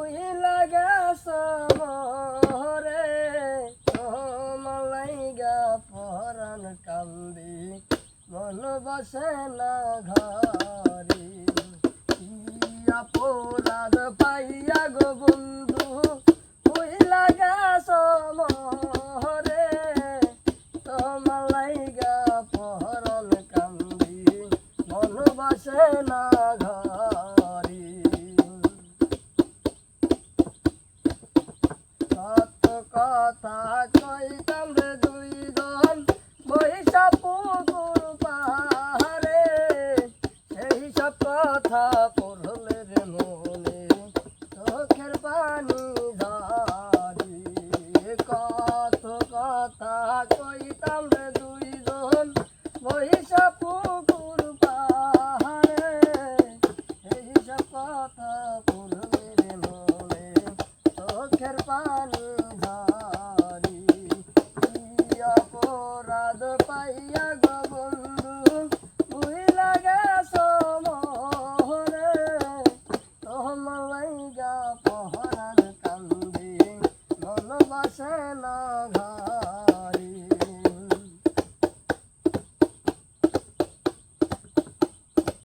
ভুইলা গেছ মোরে মালাইগা পরাণ কান্দি মন বসে না ঘরে অপরাধ পাইয়া গো বন্ধু ভুইলা গেছ মোরে মালাইগা পরাণ কান্দি মন বসে না ঘরে কথা কইতাম রে দুইজন বৈশা পুকুর পাহাড়ে সেই সব কথা পড়লে রে মনে চোখের পানি ঝারি কত কথা কইতাম রে দুইজন বৈশা পুকুর পাহাড়ে সেই সব কথা পড়লে রে মনে চোখের পানি অপরাধ পাইয়া গো বন্ধু ভুইলা গেছ মোরে মালাইগা পহরার কান্দি মন বসে না ঘরে।